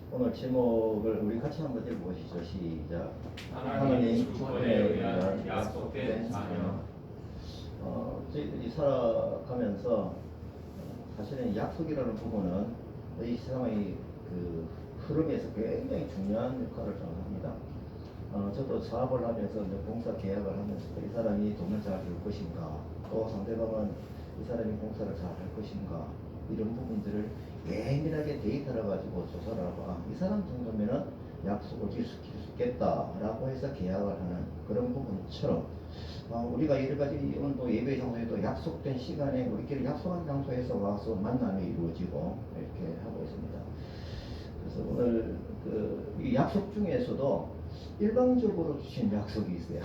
오늘 제목을 우리 같이 한번 읽어보시죠. 시작. 하나님 주권에 의한 약속된 자녀. 저희들이 살아가면서 사실은 약속이라는 부분은 이 세상의 그 흐름에서 굉장히 중요한 역할을 합니다. 저도 사업을 하면서 이제 봉사 계약을 하면서 이 사람이 돈을 잘 줄 것인가, 또 상대방은 이 사람이 봉사를 잘 할 것인가, 이런 부분들을 예민하게 데이터를 가지고 조사를 하고, 이 사람 정도면은 약속을 지킬 수 있겠다라고 해서 계약을 하는 그런 부분처럼, 우리가 여러 가지 오늘 또 예배 장소에도 약속된 시간에 우리끼리 약속한 장소에서 와서 만남이 이루어지고 이렇게 하고 있습니다. 그래서 오늘 이 약속 중에서도 일방적으로 주신 약속이 있어요.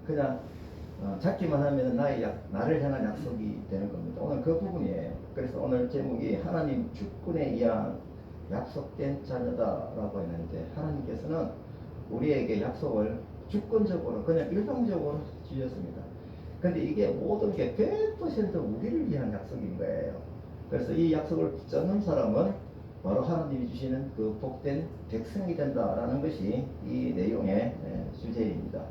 그냥 잡기만 하면 나를 향한 약속이 되는 겁니다. 오늘 그 부분이에요. 그래서 오늘 제목이 하나님 주권에 의한 약속된 자녀다라고 했는데, 하나님께서는 우리에게 약속을 주권적으로 그냥 일방적으로 주셨습니다. 근데 이게 모든 게 100% 우리를 위한 약속인 거예요. 그래서 이 약속을 붙잡는 사람은 바로 하나님이 주시는 그 복된 백성이 된다라는 것이 이 내용의 주제입니다.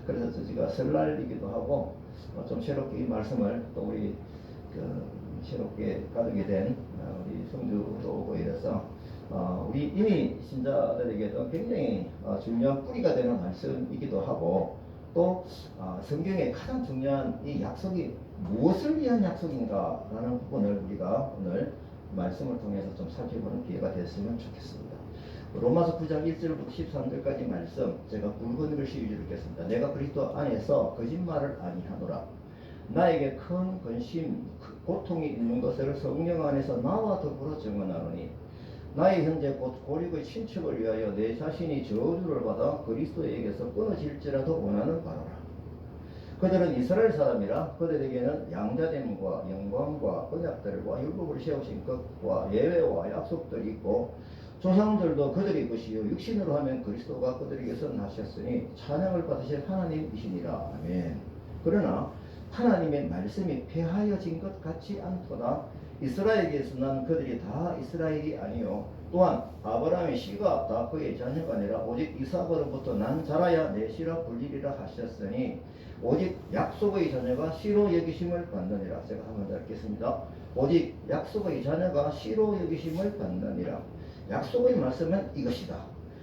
그래서 제가 설날이기도 하고 좀 새롭게 이 말씀을 또 우리 새롭게 가지게 된 우리 성주도 오고 이래서 우리 이미 신자들에게도 굉장히 중요한 뿌리가 되는 말씀이기도 하고, 또 성경의 가장 중요한 이 약속이 무엇을 위한 약속인가라는 부분을 우리가 오늘 말씀을 통해서 좀 살펴보는 기회가 됐으면 좋겠습니다. 로마서 9장 1절부터 13절까지 말씀 제가 굵은 글씨 읽겠습니다. 내가 그리스도 안에서 거짓말을 아니하노라. 나에게 큰 근심 고통이 있는 것을 성령 안에서 나와 더불어 증언하노니, 나의 형제 곧 고립의 친척을 위하여 내 자신이 저주를 받아 그리스도에게서 끊어질지라도 원하는 바로라. 그들은 이스라엘 사람이라 그들에게는 양자됨과 영광과 언약들과 율법을 세우신 것과 예외와 약속들이 있고, 조상들도 그들의 것이요 육신으로 하면 그리스도가 그들에게서 나셨으니 찬양을 받으실 하나님이시니라. 아멘. 그러나 하나님의 말씀이 폐하여진 것 같지 않도다. 이스라엘에게서 난 그들이 다 이스라엘이 아니요 또한 아브라함의 씨가 다 그의 자녀가 아니라 오직 이삭으로부터 난 자라야 내 씨라 불리리라 하셨으니, 오직 약속의 자녀가 씨로 여기심을 받느니라. 제가 한번 더 읽겠습니다. 오직 약속의 자녀가 씨로 여기심을 받느니라. 약속의 말씀은 이것이다.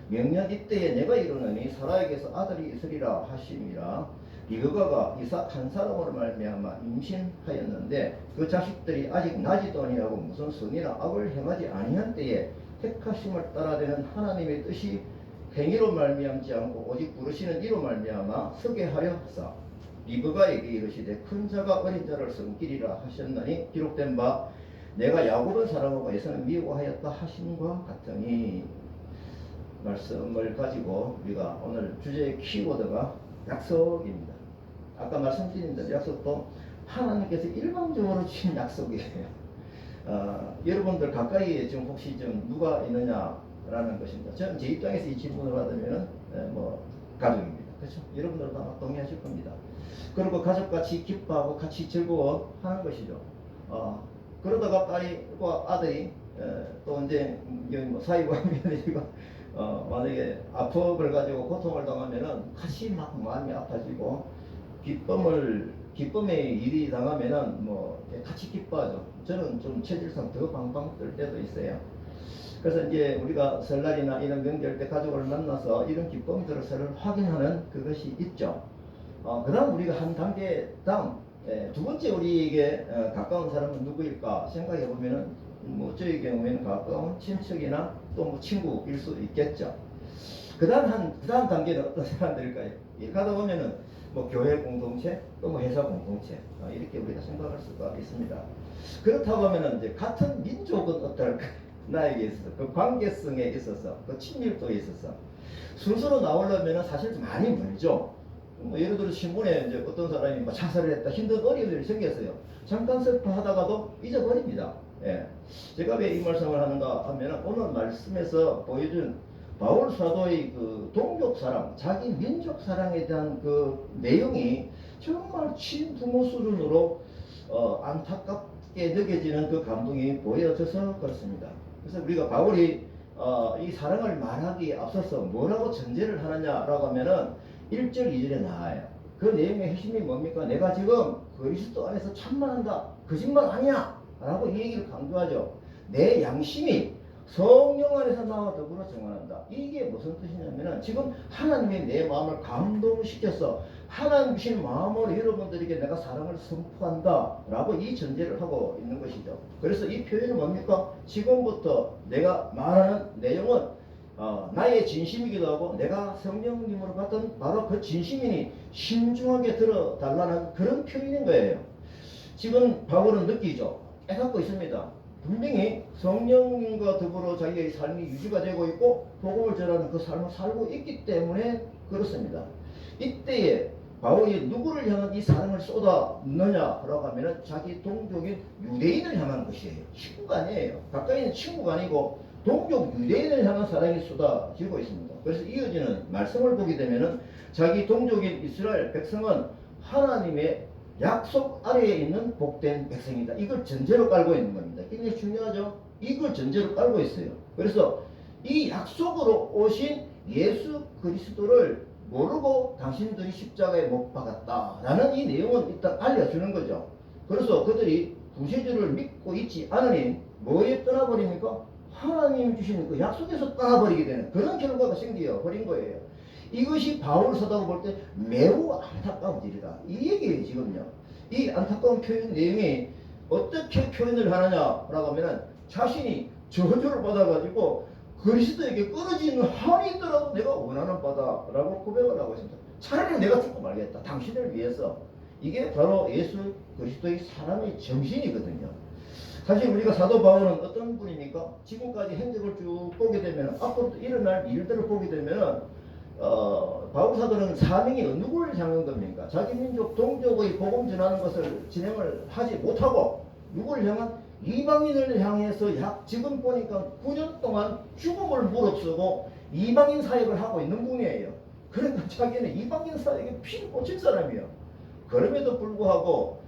명년 이때에 내가 이르노니 사라에게서 아들이 있으리라 하심이라. 리브가가 이삭 한 사람으로 말미암아 임신하였는데 그 자식들이 아직 나지도 아니하고 무슨 선이나 악을 행하지 아니한 때에 택하심을 따라되는 하나님의 뜻이 행위로 말미암지 않고 오직 부르시는 이로 말미암아 서게 하려 하사, 리브가에게 이르시되 큰 자가 어린 자를 섬기리라 하셨나니 기록된 바 내가 야곱은 사랑하고 에사는 미워하였다 하심과 같으니. 말씀을 가지고 우리가 오늘 주제의 키워드가 약속입니다. 아까 말씀드린 대로 약속도 하나님께서 일방적으로 주신 약속이에요. 여러분들 가까이에 지금 혹시 좀 누가 있느냐라는 것입니다. 저는 제 입장에서 이 질문을 받으면 가족입니다. 그렇죠? 여러분들도 아마 동의하실 겁니다. 그리고 가족같이 기뻐하고 같이 즐거워하는 것이죠. 그러다가 딸과 아들이 또 이제 뭐 사이와 며느리가 만약에 아픔을 가지고 고통을 당하면은 같이 막 마음이 아파지고, 기쁨의 일이 당하면은 뭐 같이 기뻐하죠. 저는 좀 체질상 더 방방 뜰 때도 있어요. 그래서 이제 우리가 설날이나 이런 명절 때 가족을 만나서 이런 기쁨들을 서로 확인하는 그것이 있죠. 그 다음 우리가 한 단계 다음 두 번째 우리에게 가까운 사람은 누구일까 생각해 보면은 뭐 저희 경우에는 가까운 친척이나 또 뭐 친구일 수도 있겠죠. 그 다음 단계는 어떤 사람들일까요? 가다 보면은 뭐 교회 공동체, 또 뭐 회사 공동체, 이렇게 우리가 생각할 수가 있습니다. 그렇다고 하면은 이제 같은 민족은 어떨까? 나에게 있어서 그 관계성에 있어서 그 친밀도에 있어서 순서로 나오려면은 사실 좀 많이 멀죠. 뭐 예를 들어 신문에 이제 어떤 사람이 뭐 자살을 했다, 힘든 어려움이 생겼어요. 잠깐 슬퍼하다가도 잊어버립니다. 예. 제가 왜 이 말씀을 하는가 하면, 오늘 말씀에서 보여준 바울 사도의 그 동족 사랑, 자기 민족 사랑에 대한 그 내용이 정말 친부모 수준으로 안타깝게 느껴지는 그 감동이 보여져서 그렇습니다. 그래서 우리가 바울이 이 사랑을 말하기에 앞서서 뭐라고 전제를 하느냐라고 하면은 1절, 2절에 나와요. 그 내용의 핵심이 뭡니까? 내가 지금 그리스도 안에서 참만한다. 거짓말 아니야. 라고 이 얘기를 강조하죠. 내 양심이 성령 안에서 나와 더불어 정언한다. 이게 무슨 뜻이냐면은 지금 하나님이 내 마음을 감동시켜서 하나님 주신 마음으로 여러분들에게 내가 사랑을 선포한다 라고 이 전제를 하고 있는 것이죠. 그래서 이 표현은 뭡니까? 지금부터 내가 말하는 내용은 나의 진심이기도 하고 내가 성령님으로 받은 바로 그 진심이니 신중하게 들어달라는 그런 표현인 거예요. 지금 바울은 느끼죠. 깨닫고 있습니다. 분명히 성령님과 더불어 자기의 삶이 유지가 되고 있고 복음을 전하는 그 삶을 살고 있기 때문에 그렇습니다. 이때에 바울이 누구를 향한 이 사랑을 쏟아넣느냐라고 하면은 자기 동족인 유대인을 향한 것이에요. 친구가 아니에요. 가까이 있는 친구가 아니고 동족 유대인을 향한 사랑이 쏟아지고 있습니다. 그래서 이어지는 말씀을 보게 되면은 자기 동족인 이스라엘 백성은 하나님의 약속 아래에 있는 복된 백성이다. 이걸 전제로 깔고 있는 겁니다. 굉장히 중요하죠. 이걸 전제로 깔고 있어요. 그래서 이 약속으로 오신 예수 그리스도를 모르고 당신들이 십자가에 못 박았다라는 이 내용은 일단 알려주는 거죠. 그래서 그들이 구세주를 믿고 있지 않으니 뭐에 떠나버립니까? 하나님 주시는 그 약속에서 떠나버리게 되는 그런 결과가 생겨 버린 거예요. 이것이 바울 서다고 볼 때 매우 안타까운 일이다. 이 얘기예요, 지금요. 이 안타까운 표현 내용이 어떻게 표현을 하느냐라고 하면은 자신이 저주를 받아가지고 그리스도에게 끊어지는 한이 있더라도 내가 원하는 바다라고 고백을 하고 있습니다. 차라리 내가 죽고 말겠다. 당신을 위해서. 이게 바로 예수 그리스도의 사람의 정신이거든요. 사실 우리가 사도 바울은 어떤 분입니까? 지금까지 행적을 쭉 보게 되면 앞으로 일어날 일들을 보게 되면 바울 사도는 사명이 누구를 향한 겁니까? 자기 민족 동족의 복음 전하는 것을 진행을 하지 못하고 누구를 향한 이방인을 향해서 지금 보니까 9년 동안 죽음을 무릅쓰고 이방인 사역을 하고 있는 분이에요. 그러니까 자기는 이방인 사역에 피를 꽂힌 사람이에요. 그럼에도 불구하고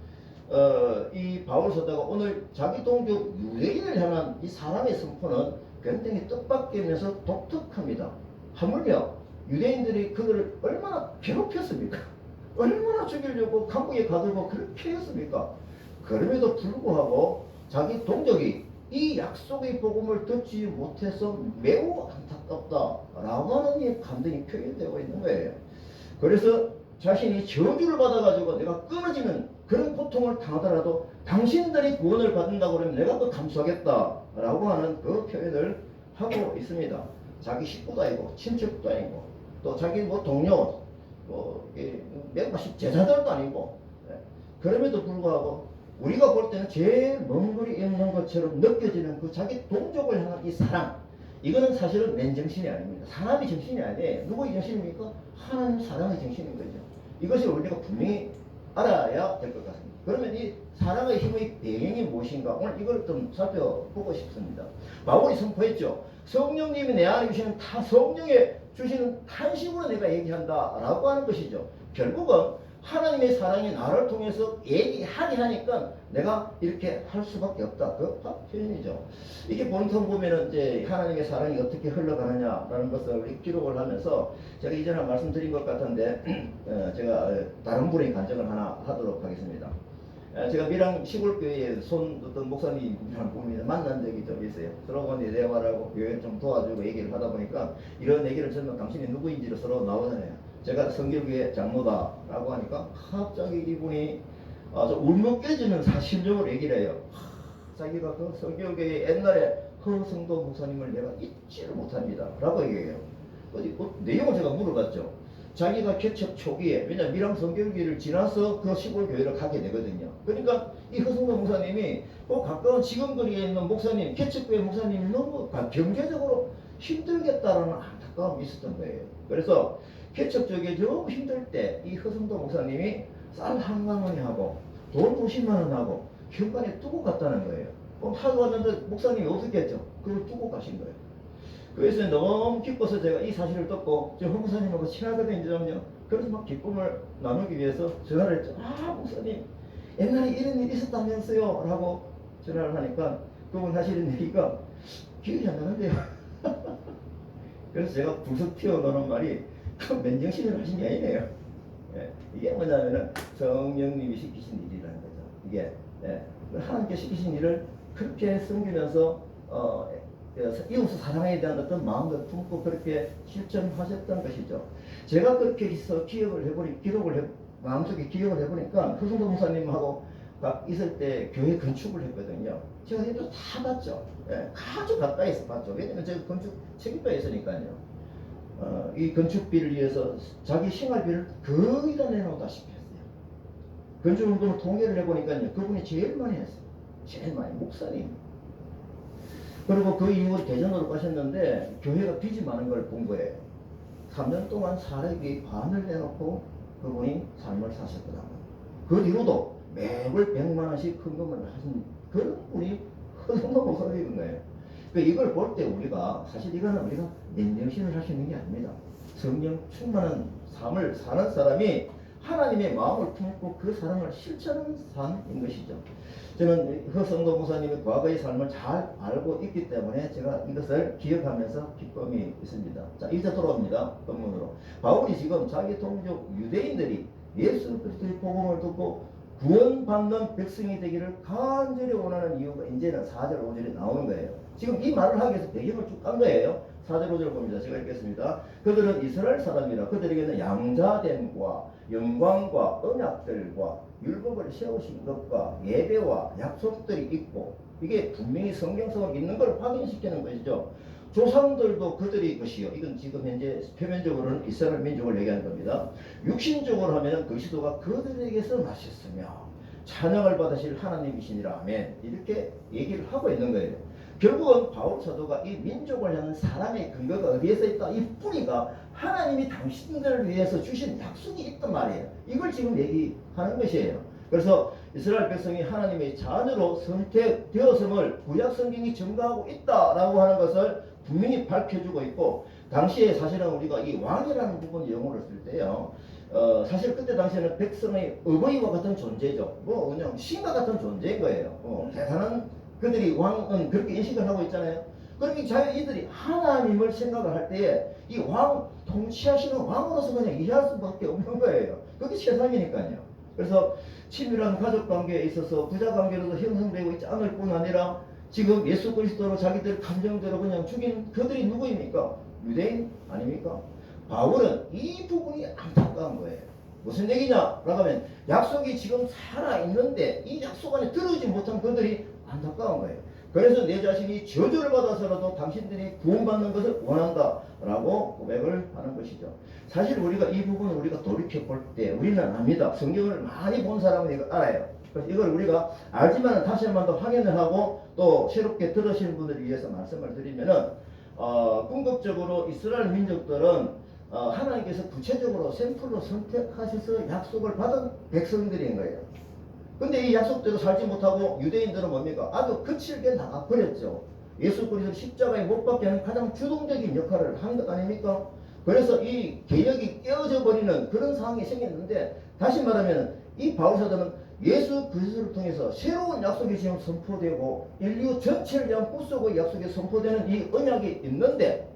이 바울 사도가 오늘 자기 동족 유대인을 향한 이 사랑의 선포는 굉장히 뜻밖이면서 독특합니다. 하물며 유대인들이 그들을 얼마나 괴롭혔습니까? 얼마나 죽이려고 감옥에 가두고 그렇게 했습니까? 그럼에도 불구하고 자기 동족이 이 약속의 복음을 듣지 못해서 매우 안타깝다라고 하는 이 감정이 표현되고 있는 거예요. 그래서 자신이 저주를 받아가지고 내가 끊어지는 그런 고통을 당하더라도 당신들이 구원을 받는다고 그러면 내가 또 감수하겠다라고 하는 그 표현을 하고 있습니다. 자기 식구도 아니고 친척도 아니고 또 자기 뭐 동료 몇십 제자들도 아니고 그럼에도 불구하고 우리가 볼 때는 제일 먼 거리 있는 것처럼 느껴지는 그 자기 동족을 향한 이 사랑, 이거는 사실은 맨정신이 아닙니다. 사람의 정신이 아니에요. 누구의 정신입니까? 하나님 사랑의 정신인 거죠. 이것을 우리가 분명히 알아야 될 것 같습니다. 그러면 이 사랑의 힘의 배경이 무엇인가? 오늘 이걸 좀 살펴보고 싶습니다. 바울이 선포했죠. 성령님이 내 안에 주시는 성령에 주시는 탄식으로 내가 얘기한다 라고 하는 것이죠. 결국은 하나님의 사랑이 나를 통해서 얘기하게 하니까 내가 이렇게 할 수밖에 없다. 그 표현이죠. 이게 본통 보면은 이제 하나님의 사랑이 어떻게 흘러가느냐라는 것을 기록을 하면서 제가 이전에 말씀드린 것 같은데 제가 다른 분의 간증을 하나 하도록 하겠습니다. 제가 밀양 시골교회에 어떤 목사님이랑 분을 만난 적이 좀 있어요. 서로 대화를 하고 교회 좀 도와주고 얘기를 하다 보니까 이런 얘기를 전면 당신이 누구인지를 서로 나오잖아요. 제가 성결교회 장로다라고 하니까 갑자기 이분이 아주 울먹여지는 사실적으로 얘기를 해요. 자기가 그 성결교회 옛날에 허성도 목사님을 내가 잊지를 못합니다 라고 얘기해요. 내용을 제가 물어봤죠. 자기가 개척 초기에, 왜냐면 밀양 성결교회를 지나서 그 시골교회를 가게 되거든요. 그러니까 이 허성도 목사님이 그 가까운 지금 거리에 있는 목사님, 개척교회 목사님이 너무 경제적으로 힘들겠다라는 안타까움이 있었던 거예요. 그래서 개척 쪽에 너무 힘들 때 이 허성도 목사님이 쌀 한강원이 하고 돈 50만 원 하고 현관에 두고 갔다는 거예요. 그럼 하고 왔는데 목사님이 어떻게 했죠? 그걸 두고 가신 거예요. 그래서 너무 기뻐서 제가 이 사실을 듣고 저 목사님하고 친하거든요. 그래서 막 기쁨을 나누기 위해서 전화를 했죠. 목사님 옛날에 이런 일이 있었다면서요 라고 전화를 하니까 그분 하시는 얘기가 기억이 안 나는데요. 그래서 제가 불쑥 튀어나오는 말이 그 맨정신을 하신 게 아니네요. 예, 이게 뭐냐면은 성령님이 시키신 일이라는 거죠. 이게 예, 하나님께 시키신 일을 그렇게 섬기면서 이웃을 사랑해야 되는 어떤 마음을 품고 그렇게 실천하셨던 것이죠. 제가 그렇게 해서 마음속에 기억을 해보니까 허성도 목사님하고 있을 때 교회 건축을 했거든요. 제가 이것도 다 봤죠. 예, 아주 가까이서 봤죠. 왜냐면 제가 건축 책임자에 있으니까요. 이 건축비를 위해서 자기 생활비를 거의 다 내놓다시피 했어요. 건축운동을 통계를 해보니까요. 그분이 제일 많이 했어요. 제일 많이. 목사님. 그리고 그 이후로 대전으로 가셨는데 교회가 빚이 많은 걸 본 거예요. 3년 동안 사례비 반을 내놓고 그분이 삶을 사셨더라고요. 그 뒤로도 매월 100만 원씩 헌금을 하신 그런 분이 허성도 목사님인 거예요. 이걸 볼 때 우리가 사실 이거는 우리가 맨정신을 할 수 있는 게 아닙니다. 성령 충만한 삶을 사는 사람이 하나님의 마음을 품고 그 사랑을 실천하는 삶인 것이죠. 저는 허성도 목사님의 과거의 삶을 잘 알고 있기 때문에 제가 이것을 기억하면서 기쁨이 있습니다. 자, 이제 돌아옵니다. 본문으로. 바울이 지금 자기 동족 유대인들이 예수 그리스도의 복음을 듣고 구원받는 백성이 되기를 간절히 원하는 이유가 이제는 4절 5절에 나오는 거예요. 지금 이 말을 하기 위해서 배경을 쭉 깐 거예요. 4절 5절 봅니다. 제가 읽겠습니다. 그들은 이스라엘 사람이라 그들에게는 양자됨과 영광과 언약들과 율법을 세우신 것과 예배와 약속들이 있고 이게 분명히 성경성을 있는 걸 확인시키는 것이죠. 조상들도 그들이 것이요. 이건 지금 현재 표면적으로는 이스라엘 민족을 얘기하는 겁니다. 육신적으로 하면 그리스도가 그들에게서 나셨으며 찬양을 받으실 하나님이시니라 아멘. 이렇게 얘기를 하고 있는 거예요. 결국은 바울 사도가 이 민족을 향한 사랑의 근거가 어디에서 있다? 이 뿌리가 하나님이 당신들을 위해서 주신 약속이 있단 말이에요. 이걸 지금 얘기하는 것이에요. 그래서 이스라엘 백성이 하나님의 자녀로 선택되었음을 구약 성경이 증거하고 있다라고 하는 것을 분명히 밝혀주고 있고, 당시에 사실은 우리가 이 왕이라는 부분 영어를 쓸 때요, 사실 그때 당시에는 백성의 어버이와 같은 존재죠. 뭐 그냥 신과 같은 존재인 거예요. 대단한 그들이 왕은 그렇게 인식을 하고 있잖아요. 그러니 자기들이 하나님을 생각을 할 때에 이 왕, 통치하시는 왕으로서 그냥 이해할 수밖에 없는 거예요. 그게 세상이니까요. 그래서 친밀한 가족 관계에 있어서 부자 관계로도 형성되고 있지 않을 뿐 아니라 지금 예수 그리스도로 자기들 감정대로 그냥 죽인 그들이 누구입니까? 유대인 아닙니까? 바울은 이 부분이 안타까운 거예요. 무슨 얘기냐라고 하면 약속이 지금 살아있는데 이 약속 안에 들어오지 못한 그들이 안타까운 거예요. 그래서 내 자신이 저주를 받아서라도 당신들이 구원받는 것을 원한다라고 고백을 하는 것이죠. 사실 우리가 이 부분을 우리가 돌이켜 볼 때 우리는 압니다. 성경을 많이 본 사람은 이거 알아요. 그래서 이걸 우리가 알지만 다시 한 번 더 확인을 하고 또 새롭게 들으시는 분들을 위해서 말씀을 드리면은 궁극적으로 이스라엘 민족들은 하나님께서 구체적으로 샘플로 선택하셔서 약속을 받은 백성들인 거예요. 근데 이 약속대로 살지 못하고 유대인들은 뭡니까? 아주 거칠게 나가버렸죠. 예수 그리스도 십자가에 못 박게 하는 가장 주동적인 역할을 한 것 아닙니까? 그래서 이 개혁이 깨어져 버리는 그런 상황이 생겼는데, 다시 말하면 이 바울사도는 예수 그리스도를 통해서 새로운 약속이 지금 선포되고 인류 전체를 위한 구속의 약속이 선포되는 이 언약이 있는데,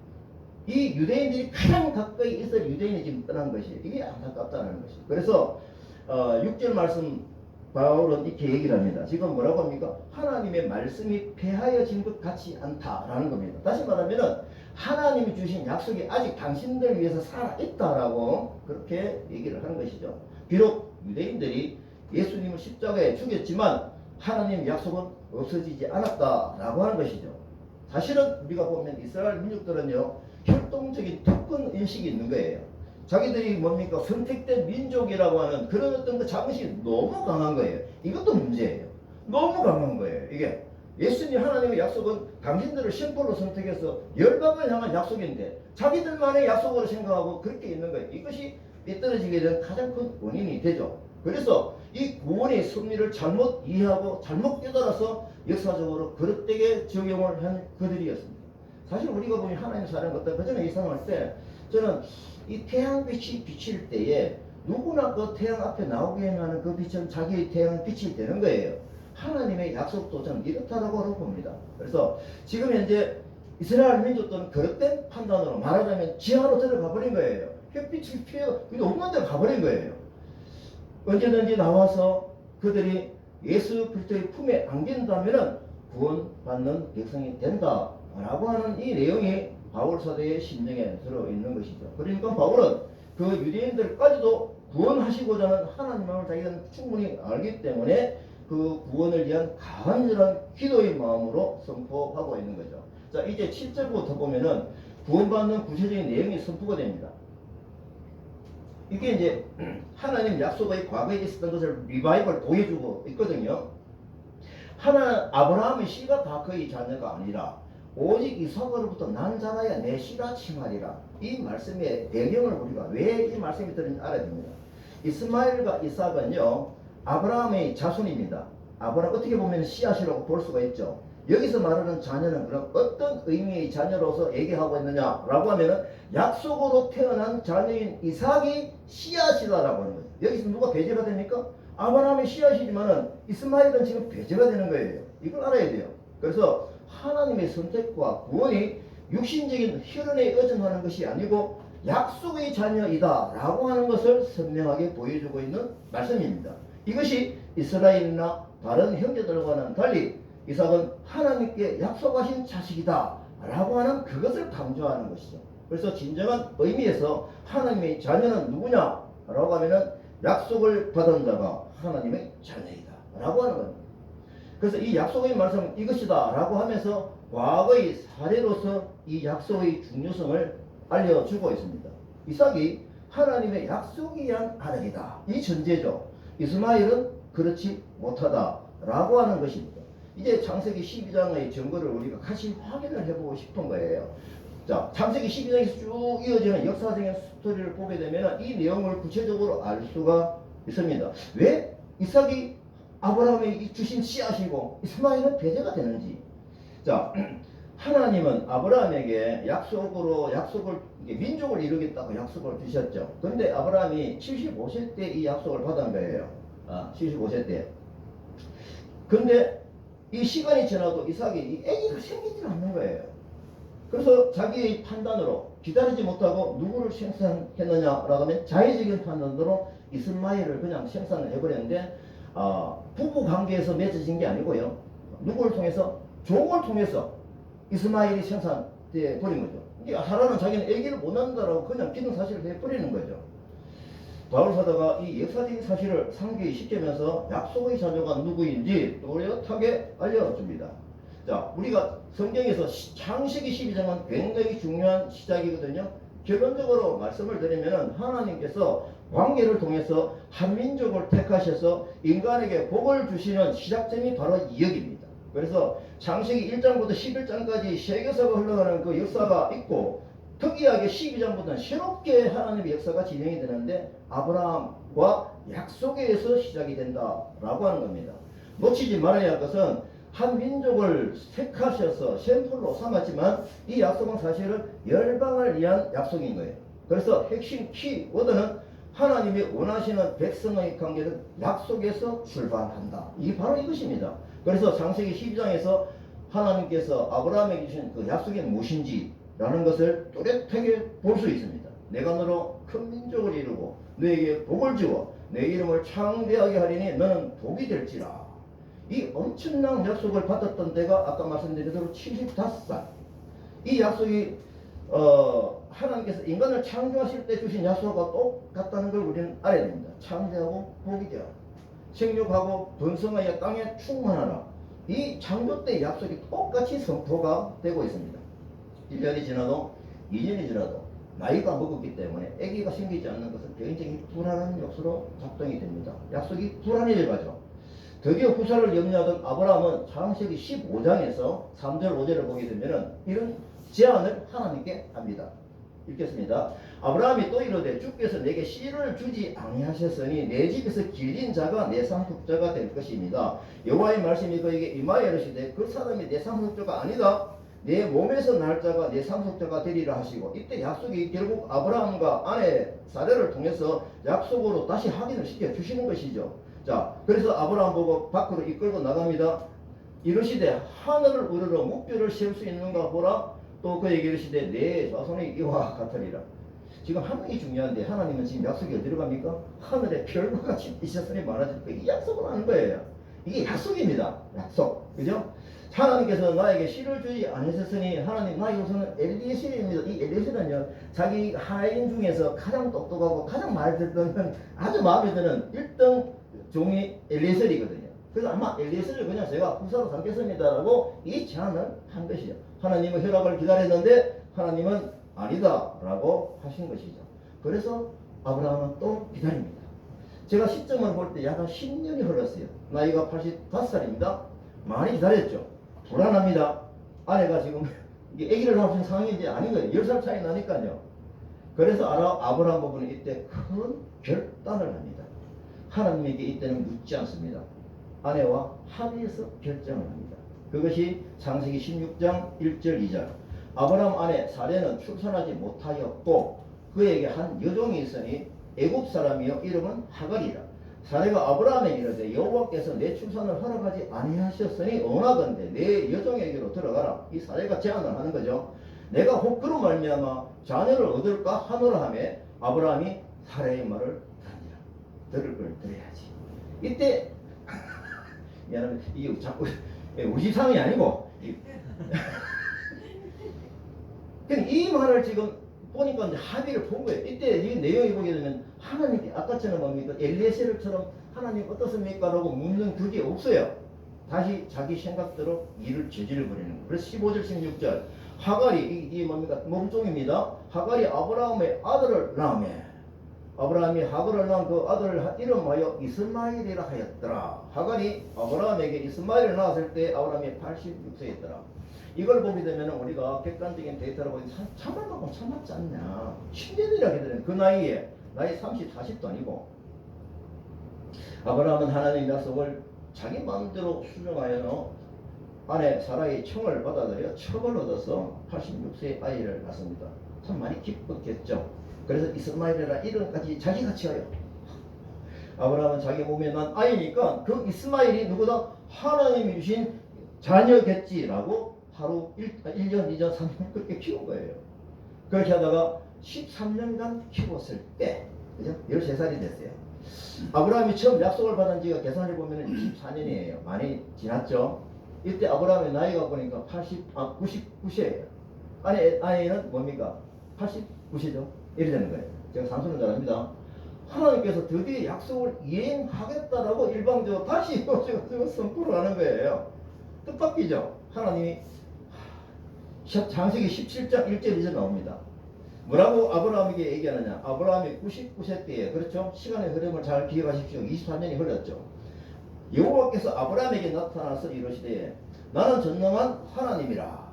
이 유대인들이 가장 가까이 있을 유대인이 지금 떠난 것이, 이게 안타깝다는 것이. 그래서 6절 말씀 바울은 이렇게 얘기를 합니다. 지금 뭐라고 합니까? 하나님의 말씀이 폐하여진 것 같지 않다라는 겁니다. 다시 말하면은 하나님이 주신 약속이 아직 당신들 위해서 살아있다라고 그렇게 얘기를 하는 것이죠. 비록 유대인들이 예수님을 십자가에 죽였지만 하나님의 약속은 없어지지 않았다라고 하는 것이죠. 사실은 우리가 보면 이스라엘 민족들은요, 혈통적인 특권 인식이 있는 거예요. 자기들이 뭡니까? 선택된 민족이라고 하는 그런 어떤 그 자긍심이 너무 강한 거예요. 이것도 문제예요. 너무 강한 거예요. 이게 예수님 하나님의 약속은 당신들을 심포로 선택해서 열방을 향한 약속인데 자기들만의 약속으로 생각하고 그렇게 있는 거예요. 이것이 삐뚤어지게 된 가장 큰 원인이 되죠. 그래서 이 구원의 섭리를 잘못 이해하고 잘못 깨달아서 역사적으로 그릇되게 적용을 한 그들이었습니다. 사실 우리가 보면 하나님 사는 것들, 그전에 이상할 때 저는 이 태양빛이 비칠 때에 누구나 그 태양 앞에 나오게 하는 그 빛은 자기의 태양 빛이 되는 거예요. 하나님의 약속도 저는 이렇다라고 봅니다. 그래서 지금 현재 이스라엘 민족들은 그릇된 판단으로 말하자면 지하로 들어가 버린 거예요. 햇빛이 피해 없는 데로 가버린 거예요. 언제든지 나와서 그들이 예수 그리스도의 품에 안긴다면 구원받는 백성이 된다라고 하는 이 내용이 바울 사도의 심정에 들어있는 것이죠. 그러니까 바울은 그 유대인들까지도 구원하시고자 하는 하나님을 자기가 충분히 알기 때문에 그 구원을 위한 간절한 기도의 마음으로 선포하고 있는 거죠. 자, 이제 7절부터 보면은 구원받는 구체적인 내용이 선포가 됩니다. 이게 이제 하나님 약속의 과거에 있었던 것을 리바이벌 보여주고 있거든요. 아브라함의 씨가 다 그의 자녀가 아니라 오직 이삭으로부터 난 자라야 내 씨라 칭하리라. 이 말씀의 배경을 우리가 왜 이 말씀이 들은지 알아야 됩니다. 이스마엘과 이삭은요 아브라함의 자손입니다. 아브라함 어떻게 보면 씨앗이라고 볼 수가 있죠. 여기서 말하는 자녀는 그럼 어떤 의미의 자녀로서 얘기하고 있느냐라고 하면은 약속으로 태어난 자녀인 이삭이 씨앗이다라고 하는 거예요. 여기서 누가 배제가 됩니까? 아브라함의 씨앗이지만은 이스마엘은 지금 배제가 되는 거예요. 이걸 알아야 돼요. 그래서 하나님의 선택과 구원이 육신적인 혈연에 의존하는 것이 아니고 약속의 자녀이다 라고 하는 것을 선명하게 보여주고 있는 말씀입니다. 이것이 이스라엘이나 다른 형제들과는 달리 이삭은 하나님께 약속하신 자식이다 라고 하는 그것을 강조하는 것이죠. 그래서 진정한 의미에서 하나님의 자녀는 누구냐 라고 하면은 약속을 받은 자가 하나님의 자녀이다 라고 하는 겁니다. 그래서 이 약속의 말씀은 이것이다 라고 하면서 과거의 사례로서 이 약속의 중요성을 알려주고 있습니다. 이삭이 하나님의 약속에 의한 아들이다. 이 전제죠. 이스마엘은 그렇지 못하다 라고 하는 것입니다. 이제 창세기 12장의 증거를 우리가 같이 확인을 해보고 싶은 거예요. 자, 창세기 12장에서 쭉 이어지는 역사적인 스토리를 보게 되면 이 내용을 구체적으로 알 수가 있습니다. 왜 이삭이 아브라함이 주신 씨앗이고 이스마엘은 배제가 되는지. 자, 하나님은 아브라함에게 약속을 민족을 이루겠다고 약속을 주셨죠. 그런데 아브라함이 75세 때 이 약속을 받은 거예요. 75세 때. 근데 이 시간이 지나도 이삭이 이 아기가 생기지 않는 거예요. 그래서 자기의 판단으로 기다리지 못하고 누구를 생산했느냐라고 하면 자의적인 판단으로 이스마엘을 그냥 생산을 해버렸는데 부부 관계에서 맺어진 게 아니고요. 누구를 통해서? 종을 통해서 이스마엘이 생산돼 버린 거죠. 이게 하라는 자기는 아기를 못 낳는다라고 그냥 기능사실을 해버리는 거죠. 바울 사도가 이 역사적인 사실을 상기시키면서 약속의 자녀가 누구인지 또렷하게 알려줍니다. 자, 우리가 성경에서 창세기 12장은 굉장히 중요한 시작이거든요. 결론적으로 말씀을 드리면 하나님께서 광해를 통해서 한 민족을 택하셔서 인간에게 복을 주시는 시작점이 바로 이 여기입니다. 그래서 창세기 1장부터 11장까지 세계사가 흘러가는 그 역사가 있고 특이하게 12장부터는 새롭게 하나님의 역사가 진행이 되는데 아브라함과 약속에서 시작이 된다라고 하는 겁니다. 놓치지 말아야 할 것은 한 민족을 택하셔서 샘플로 삼았지만 이 약속은 사실은 열방을 위한 약속인 거예요. 그래서 핵심 키워드는 하나님이 원하시는 백성의 관계는 약속에서 출발한다. 이 바로 이것입니다. 그래서 창세기 12장에서 하나님께서 아브라함에게 주신 그 약속이 무엇인지 라는 것을 뚜렷하게 볼 수 있습니다. 내가 너로 큰 민족을 이루고 너에게 복을 주어 내 이름을 창대하게 하리니 너는 복이 될지라. 이 엄청난 약속을 받았던 때가 아까 말씀드린 대로 75살. 이 약속이 하나님께서 인간을 창조하실 때 주신 약속과 똑같다는 걸 우리는 알아야 됩니다. 창대하고 복이 되라. 생육하고 번성하여 땅에 충만하라. 이 창조 때 약속이 똑같이 선포가 되고 있습니다. 1년이 지나도 2년이 지나도 나이가 먹었기 때문에 아기가 생기지 않는 것은 굉장히 불안한 요소로 작동이 됩니다. 약속이 불안해져 가죠. 드디어 후사를 염려하던 아브라함은 창세기 15장에서 3절 5절을 보게 되면 이런 제안을 하나님께 합니다. 읽겠습니다. 아브라함이 또 이르되 주께서 내게 씨를 주지 아니하셨으니 내 집에서 길린 자가 내 상속자가 될 것입니다. 여호와의 말씀이 그에게 임하여 이르시되 그 사람이 내 상속자가 아니다. 내 몸에서 날 자가 내 상속자가 되리라 하시고 이때 약속이 결국 아브라함과 아내 사례를 통해서 약속으로 다시 확인을 시켜 주시는 것이죠. 자, 그래서 아브라함 보고 밖으로 이끌고 나갑니다. 이르시되 하늘을 우러러 묵비를 세울 수 있는가 보라. 또 그 얘기를 시되 내 자손이 이와 같으리라. 지금 한 명이 중요한데 하나님은 지금 약속이 어디로 갑니까? 하늘에 별과 같이 이 세상에 많아질 거예요. 이 약속을 하는 거예요. 이게 약속입니다. 약속. 그죠? 하나님께서 나에게 씨를 주지 않으셨으니 하나님 나의 후손은 엘리에셀입니다. 이 엘리에셀은요 자기 하인 중에서 가장 똑똑하고 가장 말 듣는 아주 마음에 드는 1등 종이 엘리에셀이거든요. 그래서 아마 엘리에셀을 그냥 제가 후사로 삼겠습니다라고 이 제안을 한 것이죠. 하나님은 허락을 기다렸는데 하나님은 아니다라고 하신 것이죠. 그래서 아브라함은 또 기다립니다. 제가 시점을 볼 때 약 한 10년이 흘렀어요. 나이가 85살입니다. 많이 기다렸죠. 불안합니다. 아내가 지금 이게 아기를 낳을 수 있는 상황이 이제 아닌 거예요. 10살 차이 나니까요. 그래서 아브라함 부부는 이때 큰 결단을 합니다. 하나님에게 이때는 묻지 않습니다. 아내와 합의해서 결정을 합니다. 그것이 창세기 16장 1절 2절. 아브라함 아내 사레는 출산하지 못하였고 그에게 한 여종이 있으니 애굽 사람이요 이름은 하갈이라. 사레가 아브라함에게 이르되 여호와께서 내 출산을 허락하지 아니하셨으니 원하건대 내 여종에게로 들어가라. 이 사레가 제안을 하는 거죠. 내가 혹 그로 말미암아 자녀를 얻을까 하노라 하며 아브라함이 사레의 말을 듣니라. 들을 걸 들어야지. 이때 미안합니다. 이게 자꾸 우리 상이 아니고 이 말을 지금 보니까 이제 합의를 본 거예요. 이때 이 내용이 보게 되면 하나님께 아까처럼 뭡니까? 엘리에셀처럼 하나님 어떻습니까? 라고 묻는 그게 없어요. 다시 자기 생각대로 일을 저질러 버리는 거예요. 그래서 15절 16절 하갈이 이 뭡니까? 몸종입니다. 하갈이 아브라함의 아들을 낳으며 아브라함이 하갈을 낳은 그 아들을 이름하여 이스마엘이라 하였더라. 하갈이 아브라함에게 이스마엘을 낳았을 때 아브라함이 86세였더라. 이걸 보게 되면 우리가 객관적인 데이터를 보면 참을 만큼 참았지 않냐. 10년이라 하게 그 나이에 나이 30, 40도 아니고 아브라함은 하나님의 약속을 자기 마음대로 수정하여 아내 사라의 청을 받아들여 척을 얻어서 86세의 아이를 낳습니다. 참 많이 기뻤겠죠. 그래서 이스마엘이라 이름까지 자기가 지어요. 아브라함은 자기 몸에 난 아이니까 그 이스마엘이 누구다? 하나님이 주신 자녀겠지라고 하루 1년, 2년, 3년 그렇게 키운 거예요. 그렇게 하다가 13년간 키웠을 때, 그죠? 13살이 됐어요. 아브라함이 처음 약속을 받은 지가 계산해 보면 24년이에요. 많이 지났죠? 이때 아브라함의 나이가 보니까 99세예요. 아내는 뭡니까? 89세죠? 이래 되는 거예요. 제가 산수는 잘합니다. 하나님께서 드디어 약속을 이행하겠다라고 일방적으로 다시 선포를 하는 거예요. 뜻밖이죠? 하나님이 창세기 17장 1절 2절 나옵니다. 뭐라고 아브라함에게 얘기하느냐? 아브라함이 99세 때에 그렇죠? 시간의 흐름을 잘 기억하십시오. 24년이 흘렀죠. 여호와께서 아브라함에게 나타나서 이르시되 나는 전능한 하나님이라.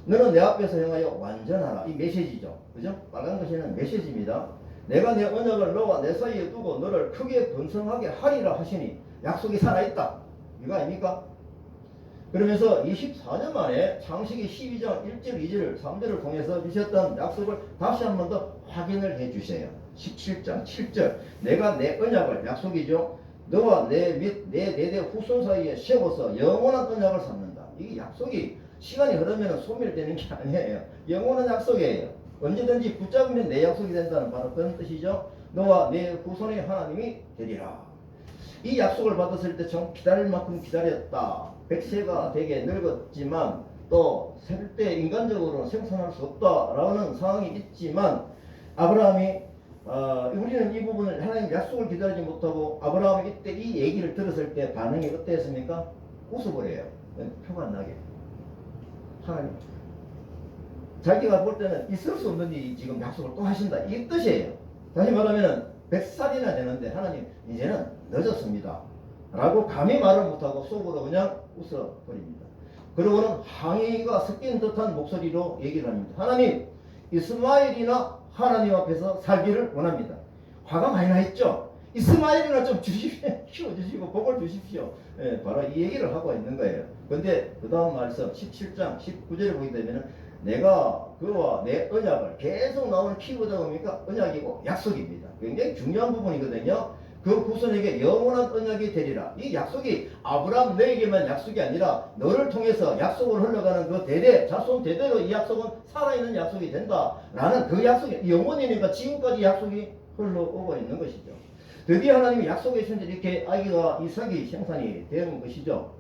너는 내 앞에서 행하여 완전하라. 이 메시지죠. 그죠? 빨간 것에는 메시지입니다. 내가 내 언약을 너와 내 사이에 두고 너를 크게 번성하게 하리라 하시니 약속이 살아있다. 이거 아닙니까? 그러면서 24년 만에 창세기 12장 1절, 2절, 3절을 통해서 주셨던 약속을 다시 한 번 더 확인을 해 주세요. 17장 7절 내가 내 언약을 약속이죠. 너와 내 대 후손 사이에 세워서 영원한 언약을 삼는다. 이게 약속이 시간이 흐르면 소멸되는 게 아니에요. 영원한 약속이에요. 언제든지 붙잡으면 내 약속이 된다는 바로 그런 뜻이죠. 너와 내 후손의 하나님이 되리라. 이 약속을 받았을 때 좀 기다릴 만큼 기다렸다. 100세가 되게 늙었지만 또 셀 때 인간적으로 생산할 수 없다라는 상황이 있지만 아브라함이 우리는 이 부분을 하나님 약속을 기다리지 못하고 아브라함이 이때 이 얘기를 들었을 때 반응이 어땠습니까? 웃어버려요. 표가 안 나게. 하나님 자기가 볼 때는 있을 수 없는 이 지금 약속을 또 하신다 이 뜻이에요. 다시 말하면은 100살이나 되는데 하나님 이제는 늦었습니다 라고 감히 말을 못하고 속으로 그냥 웃어버립니다. 그러고는 항의가 섞인 듯한 목소리로 얘기를 합니다. 하나님 이스마엘이나 하나님 앞에서 살기를 원합니다. 화가 많이 나 있죠. 이스마엘이나 좀 주십시오. 키워주시고 복을 주십시오. 예, 바로 이 얘기를 하고 있는 거예요. 근데 그 다음 말씀 17장 19절에 보게 되면은 내가 그와 내 언약을 계속 나오는 키워드가 뭡니까? 언약이고 약속입니다. 굉장히 중요한 부분이거든요. 그 후손에게 영원한 언약이 되리라. 이 약속이 아브라함 너에게만 약속이 아니라 너를 통해서 약속을 흘러가는 그 대대 자손 대대로 이 약속은 살아있는 약속이 된다라는 그 약속이 영원이니까 지금까지 약속이 흘러오고 있는 것이죠. 드디어 하나님이 약속해 주신 이렇게 아기가 이삭이 생산이 되는 것이죠.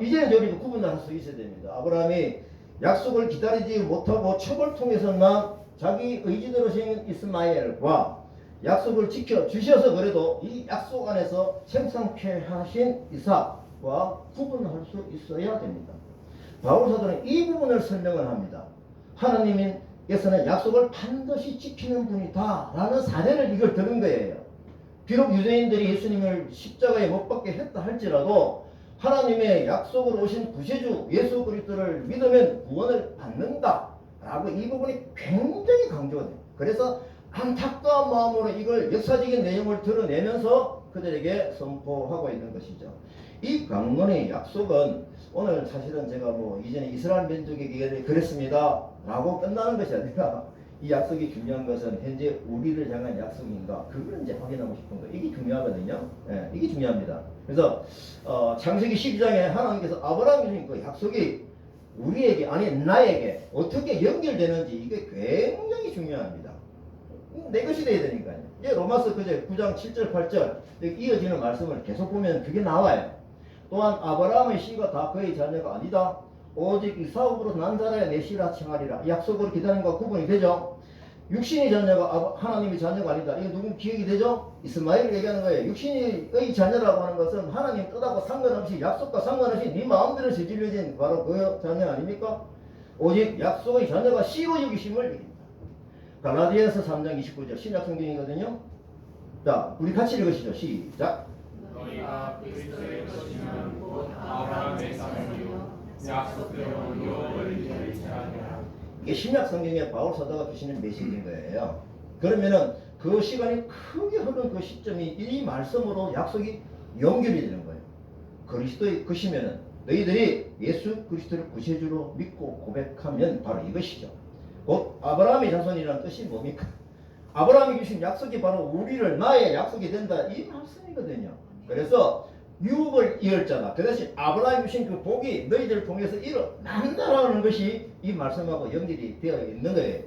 이제는 우리가 구분할 수 있어야 됩니다. 아브라함이 약속을 기다리지 못하고 첩을 통해서만 자기 의지대로 생긴 이스마엘과 약속을 지켜 주셔서 그래도 이 약속 안에서 생산케 하신 이삭과 구분할 수 있어야 됩니다. 바울 사도는 이 부분을 설명을 합니다. 하나님께서는 약속을 반드시 지키는 분이다 라는 사례를 이걸 들은 거예요. 비록 유대인들이 예수님을 십자가에 못 박게 했다 할지라도 하나님의 약속으로 오신 구세주 예수 그리스도를 믿으면 구원을 받는다 라고 이 부분이 굉장히 강조가 돼요. 그래서 안타까운 마음으로 이걸 역사적인 내용을 드러내면서 그들에게 선포하고 있는 것이죠. 이 강론의 약속은 오늘 사실은 제가 이전에 이스라엘 민족에게 그랬습니다 라고 끝나는 것이 아니라 이 약속이 중요한 것은 현재 우리를 향한 약속인가 그걸 이제 확인하고 싶은 거예요. 이게 중요하거든요. 예, 이게 중요합니다. 그래서 창세기 12장에 하나님께서 아브라함이 주신 그 약속이 우리에게 아니 나에게 어떻게 연결되는지 이게 굉장히 중요합니다. 내 것이 돼야 되니까요. 이제 로마서 그제 9장 7절 8절 이어지는 말씀을 계속 보면 그게 나와요. 또한 아브라함의 씨가 다 그의 자녀가 아니다. 오직 이삭으로 난 자라야 내 씨라 칭하리라. 약속으로 기다리는 것과 구분이 되죠. 육신의 자녀가 하나님의 자녀가 아니다. 이게 누구 기억이 되죠? 이스마엘을 얘기하는 거예요. 육신의 자녀라고 하는 것은 하나님 뜻하고 상관없이 약속과 상관없이 네 마음대로 저질러진 바로 그 자녀 아닙니까? 오직 약속의 자녀가 씨로 여기심을 얘기합니다. 갈라디아서 3장 29절 신약 성경이거든요. 자, 우리 같이 읽으시죠. 시작. 너희가 그리스도의 것이면 곧 아브라함의 자손이요 약속대로 유업을 이루지 아니하리라. 이게 신약 성경에 바울 사도가 주시는 메시지인 거예요. 그러면은 그 시간이 크게 흐른 그 시점이 이 말씀으로 약속이 연결이 되는 거예요. 그리스도의 것이면은 너희들이 예수 그리스도를 구세주로 믿고 고백하면 바로 이것이죠. 곧 아브라함의 자손이라는 뜻이 뭡니까? 아브라함이 주신 약속이 바로 우리를 나의 약속이 된다 이 말씀이거든요. 그래서 유업을 이을 자다. 그 대신 아브라함이 주신 그 복이 너희들을 통해서 일어난다라는 것이 이 말씀하고 연결이 되어 있는 거예요.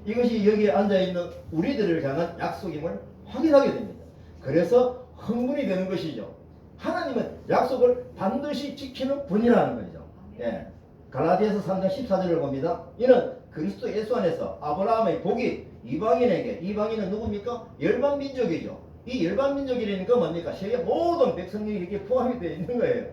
이것이 여기에 앉아있는 우리들을 향한 약속임을 확인하게 됩니다. 그래서 흥분이 되는 것이죠. 하나님은 약속을 반드시 지키는 분이라는 거죠. 예. 갈라디아서 3장 14절을 봅니다. 이는 그리스도 예수 안에서 아브라함의 복이 이방인은 누굽니까? 열방 민족이죠. 이 열방 민족이라니까 뭡니까? 세계 모든 백성이 이렇게 포함이 되어 있는 거예요.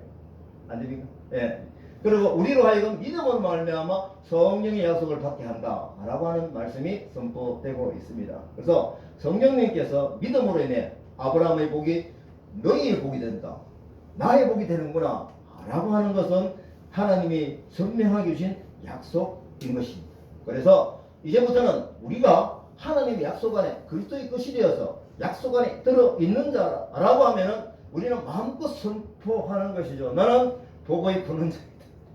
안 됩니까? 예. 그리고 우리로 하여금 믿음으로 말미암아 성령의 약속을 받게 한다라고 하는 말씀이 선포되고 있습니다. 그래서 성령님께서 믿음으로 인해 아브라함의 복이 너희의 복이 된다. 나의 복이 되는구나 라고 하는 것은 하나님이 선명하게 주신 약속인 것입니다. 그래서 이제부터는 우리가 하나님의 약속 안에 그리스도의 것이 되어서 약속 안에 들어있는 자라고 하면은 우리는 마음껏 선포하는 것이죠. 나는 복의 근원자이다.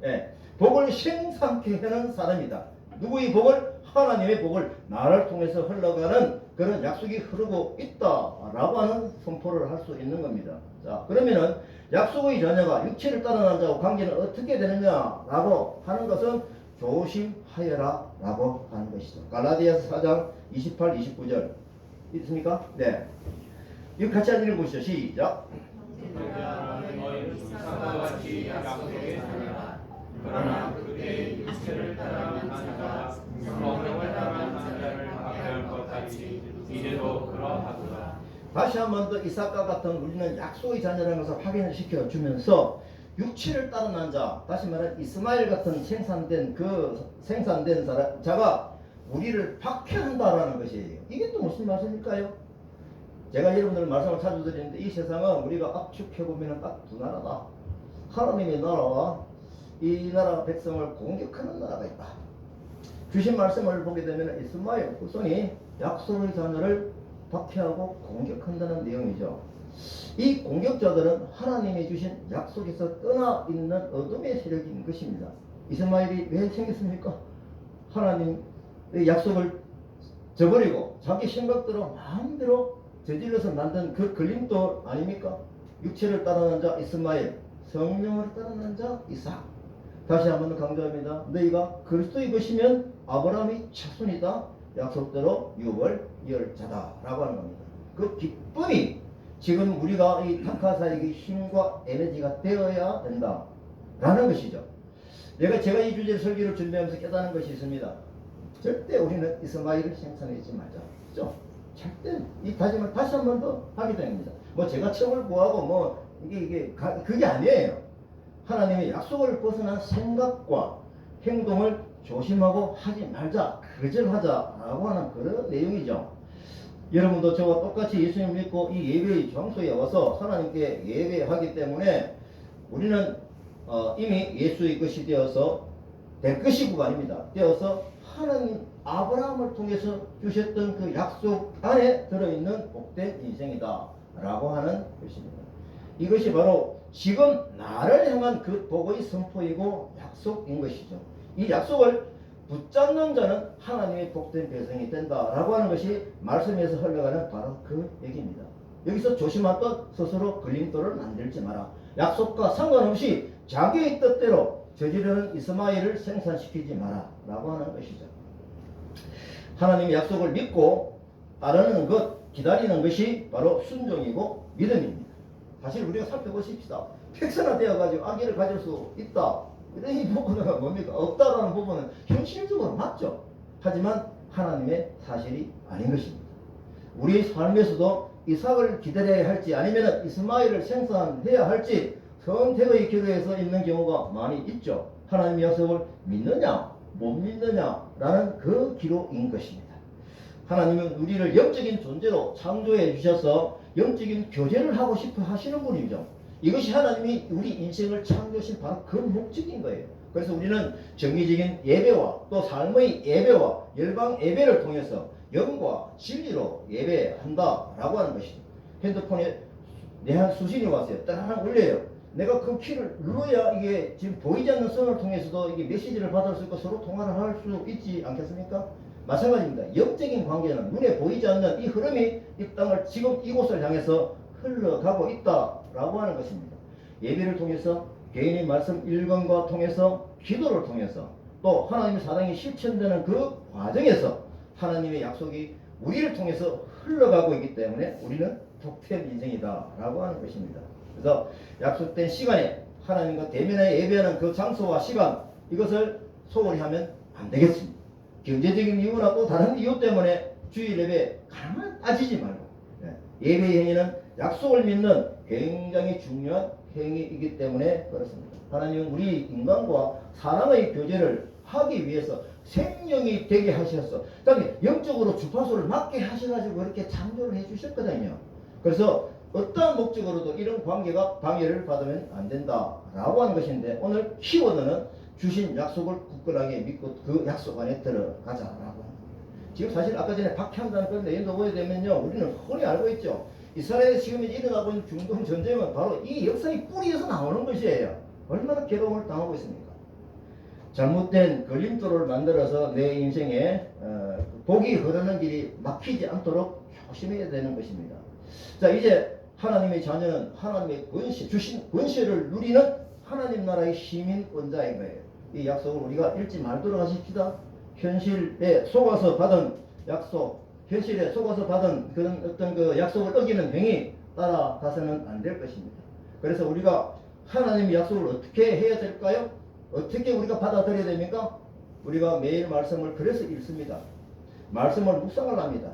예, 복을 생산케 하는 사람이다. 누구의 복을? 하나님의 복을 나를 통해서 흘러가는 그런 약속이 흐르고 있다라고 하는 선포를 할 수 있는 겁니다. 자, 그러면은 약속의 자녀가 육체를 따르는 자와 관계는 어떻게 되느냐라고 하는 것은 조심하여라 라고 하는 것이죠. 갈라디아서 4장 28, 29절 있습니까? 네. 이거 같이 한번 읽어보시죠. 시작. 너희는 이삭같이 약속의 자녀라. 그러나 그때의 육체를 따라가는 자가 성령을 따라가는 자를 박해할 것 같이 이제도 그러하도다. 다시 한 번 더 이삭과 같은 우리는 약속의 자녀라는 것을 확인을 시켜주면서 육체를 따르는 자, 다시 말하면 이스마엘 같은 생산된 자가 우리를 박해한다라는 것이에요. 이게 또 무슨 말씀일까요? 제가 여러분들 말씀을 자주 드리는데 이 세상은 우리가 압축해보면 딱 두 나라다. 하나님의 나라와 이 나라 백성을 공격하는 나라가 있다. 주신 말씀을 보게 되면 이스마엘 후손이 약속의 자녀를 박해하고 공격한다는 내용이죠. 이 공격자들은 하나님이 주신 약속에서 떠나 있는 어둠의 세력인 것입니다. 이스마엘이 왜 생겼습니까? 하나님의 약속을 저버리고 자기 생각대로 마음대로 저질러서 만든 그 걸림돌 아닙니까? 육체를 따르는 자 이스마엘, 성령을 따르는 자 이삭. 다시 한번 강조합니다. 너희가 그리스도의 것이면 아브라함의 자손이다. 약속대로 유업을 이을 자다라고 하는 겁니다. 그 기쁨이 지금 우리가 이 타카사에게 힘과 에너지가 되어야 된다라는 것이죠. 제가 이 주제 설교를 준비하면서 깨닫는 것이 있습니다. 절대 우리는 이스마엘을 생산하지 말자. 그죠? 절대 이 다짐을 다시 한 번 더 하게 됩니다. 뭐 제가 첨을 구하고 뭐 그게 아니에요. 하나님의 약속을 벗어난 생각과 행동을 조심하고 하지 말자, 거절하자라고 하는 그런 내용이죠. 여러분도 저와 똑같이 예수님 믿고 이 예배의 장소에 와서 하나님께 예배하기 때문에 우리는 이미 예수의 것이 되어서 될 것이고 아닙니다. 되어서 하나님 아브라함을 통해서 주셨던 그 약속 안에 들어있는 복된 인생이다 라고 하는 것입니다. 이것이 바로 지금 나를 향한 그 복의 선포이고 약속인 것이죠. 이 약속을 붙잡는 자는 하나님의 복된 백성이 된다라고 하는 것이 말씀에서 흘러가는 바로 그 얘기입니다. 여기서 조심할 것, 스스로 걸림돌을 만들지 마라. 약속과 상관없이 자기의 뜻대로 저지르는 이스마엘을 생산시키지 마라 라고 하는 것이죠. 하나님의 약속을 믿고 따르는 것, 기다리는 것이 바로 순종이고 믿음입니다. 사실 우리가 살펴보십시다. 백성화되어가지고 아기를 가질 수 있다. 이 부분은 뭡니까? 없다라는 부분은 현실적으로 맞죠. 하지만 하나님의 사실이 아닌 것입니다. 우리 삶에서도 이삭을 기다려야 할지 아니면 이스마엘을 생산해야 할지 선택의 기로에서 있는 경우가 많이 있죠. 하나님의 약속을 믿느냐 못 믿느냐라는 그 기로인 것입니다. 하나님은 우리를 영적인 존재로 창조해 주셔서 영적인 교제를 하고 싶어 하시는 분이죠. 이것이 하나님이 우리 인생을 창조하신 바로 그 목적인 거예요. 그래서 우리는 정기적인 예배와 또 삶의 예배와 열방 예배를 통해서 영과 진리로 예배한다라고 하는 것이죠. 핸드폰에 내한 수신이 왔어요. 딱 올려요. 내가 그 키를 눌러야 이게 지금 보이지 않는 선을 통해서도 이게 메시지를 받을 수 있고 서로 통화를 할 수 있지 않겠습니까? 마찬가지입니다. 영적인 관계는 눈에 보이지 않는 이 흐름이 이 땅을 지금 이곳을 향해서 흘러가고 있다라고 하는 것입니다. 예배를 통해서 개인의 말씀 일관과 통해서 기도를 통해서 또 하나님의 사랑이 실천되는 그 과정에서 하나님의 약속이 우리를 통해서 흘러가고 있기 때문에 우리는 복된 인생이다라고 하는 것입니다. 그래서 약속된 시간에 하나님과 대면에 예배하는 그 장소와 시간 이것을 소홀히 하면 안 되겠습니다. 경제적인 이유나 또 다른 이유 때문에 주일 예배 가만 따지지 말고 예배의 행위는 약속을 믿는 굉장히 중요한 행위이기 때문에 그렇습니다. 하나님은 우리 인간과 사랑의 교제를 하기 위해서 생명이 되게 하셔서 그다음에 영적으로 주파수를 맞게 하셔가지고 그렇게 창조를 해주셨거든요. 그래서 어떠한 목적으로도 이런 관계가 방해를 받으면 안 된다라고 하는 것인데 오늘 키워드는 주신 약속을 굳건하게 믿고 그 약속 안에 들어가자라고 합니다. 지금 사실 아까 전에 박해한다는 그런 내용도 보게 되면요 우리는 흔히 알고 있죠. 이스라엘에 지금 일어나고 있는 중동 전쟁은 바로 이 역사의 뿌리에서 나오는 것이에요. 얼마나 괴로움을 당하고 있습니까? 잘못된 걸림돌을 만들어서 내 인생에 복이 흐르는 길이 막히지 않도록 조심해야 되는 것입니다. 자 이제 하나님의 자녀는 하나님의 권세, 주신 권세를 누리는 하나님 나라의 시민권자인 거예요. 이 약속을 우리가 읽지 말도록 하십시다. 현실에 속아서 받은 약속, 현실에 속아서 받은 그런 어떤 그 약속을 어기는 행위 따라가서는 안 될 것입니다. 그래서 우리가 하나님의 약속을 어떻게 해야 될까요? 어떻게 우리가 받아들여야 됩니까? 우리가 매일 말씀을 그래서 읽습니다. 말씀을 묵상을 합니다.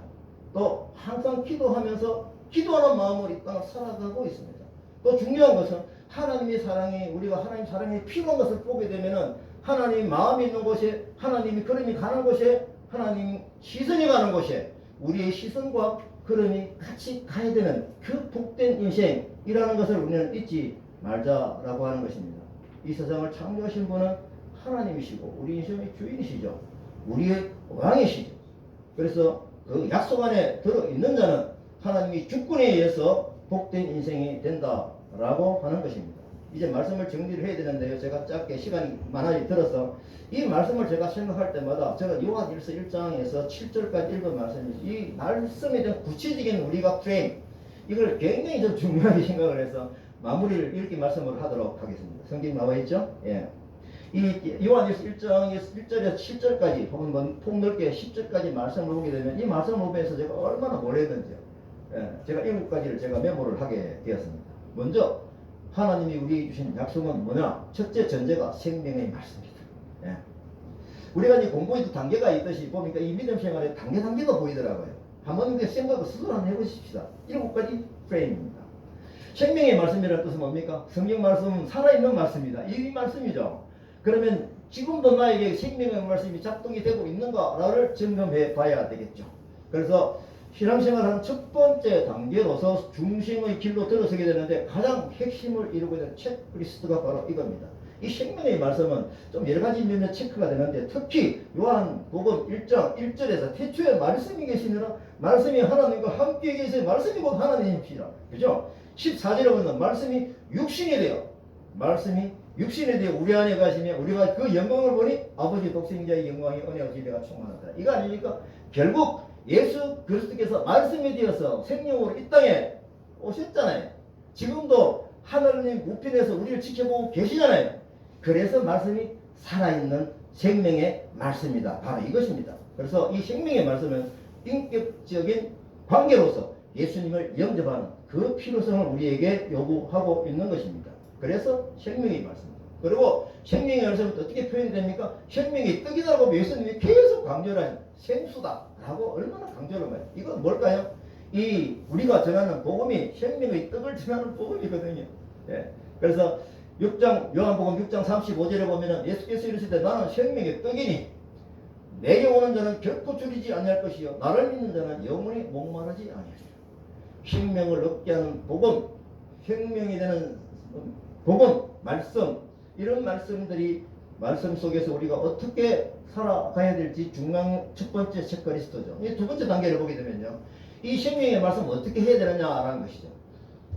또 항상 기도하면서 기도하는 마음으로 이 땅을 살아가고 있습니다. 또 중요한 것은 하나님의 사랑이 우리가 하나님 사랑이 필요한 것을 보게 되면은 하나님 마음이 있는 곳에 하나님이 걸음이 가는 곳에 하나님 시선이 가는 곳에 우리의 시선과 걸음이 같이 가야 되는 그 복된 인생이라는 것을 우리는 잊지 말자라고 하는 것입니다. 이 세상을 창조하신 분은 하나님이시고 우리 인생의 주인이시죠. 우리의 왕이시죠. 그래서 그 약속 안에 들어있는 자는 하나님이 주권에 의해서 복된 인생이 된다라고 하는 것입니다. 이제 말씀을 정리를 해야 되는데요. 제가 짧게 시간이 많이 들어서 이 말씀을 제가 생각할 때마다 제가 요한일서 1장에서 7절까지 읽은 말씀이 이 말씀에 대한 구체적인 우리가 프레임 이걸 굉장히 좀 중요하게 생각을 해서 마무리를 이렇게 말씀을 하도록 하겠습니다. 성경 나와 있죠? 예. 이 요한일서 1장에서 1절에서 7절까지 혹은 폭넓게 10절까지 말씀을 보게 되면 이 말씀을 보면서 제가 얼마나 몰랐는지요. 예. 제가 7가지를 제가 메모를 하게 되었습니다. 먼저 하나님이 우리에게 주신 약속은 뭐냐? 첫째 전제가 생명의 말씀입니다. 예. 우리가 이제 공부에도 단계가 있듯이 보니까 이 믿음 생활에 단계가 보이더라고요. 한번 생각을 스스로 한번 해보십시다. 7가지 프레임입니다. 생명의 말씀이라는 뜻은 뭡니까? 성경 말씀은 살아있는 말씀이다. 이 말씀이죠. 그러면 지금도 나에게 생명의 말씀이 작동이 되고 있는가를 점검해 봐야 되겠죠. 그래서 신앙생활하는 첫 번째 단계로서 중심의 길로 들어서게 되는데 가장 핵심을 이루고 있는 체크리스트가 바로 이겁니다. 이 생명의 말씀은 좀 여러 가지 면에 체크가 되는데 특히 요한복음 1장 1절에서 태초에 말씀이 계시느라 말씀이 하나님과 함께 계세요. 말씀이 곧 하나님이시라. 그죠? 14절에 보면 말씀이 육신이 되어 우리 안에 가시면 우리가 그 영광을 보니 아버지 독생자의 영광이 은혜와 진리가 충만하다. 이거 아닙니까? 결국 예수 그리스도께서 말씀이 되어서 생명으로 이 땅에 오셨잖아요. 지금도 하나님 우편에서 우리를 지켜보고 계시잖아요. 그래서 말씀이 살아있는 생명의 말씀이다. 바로 이것입니다. 그래서 이 생명의 말씀은 인격적인 관계로서 예수님을 영접하는 그 필요성을 우리에게 요구하고 있는 것입니다. 그래서 생명의 말씀입니다. 그리고 생명의 말씀은 어떻게 표현됩니까? 생명의 떡이라고 예수님이 계속 강조를 하는 생수다라고 얼마나 강조를 해요. 이건 뭘까요? 이 우리가 전하는 복음이 생명의 떡을 전하는 복음이거든요. 예. 그래서 요한복음 6장 35절에 보면은 예수께서 이르시되 나는 생명의 떡이니 내게 오는 자는 결코 줄이지 아니할 것이요 나를 믿는 자는 영원히 목마르지 아니하리라. 생명을 얻게 하는 복음, 생명이 되는 복음, 말씀 이런 말씀들이 말씀 속에서 우리가 어떻게 살아가야 될지 중요한 첫 번째 체크리스트죠. 이 두 번째 단계를 보게 되면요. 이 생명의 말씀 어떻게 해야 되느냐라는 것이죠.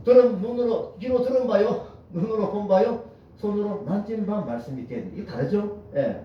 눈으로 귀로 들은 바요, 눈으로 본 바요, 손으로 만진 바 말씀이 돼야 됩니다. 이거 다르죠? 예.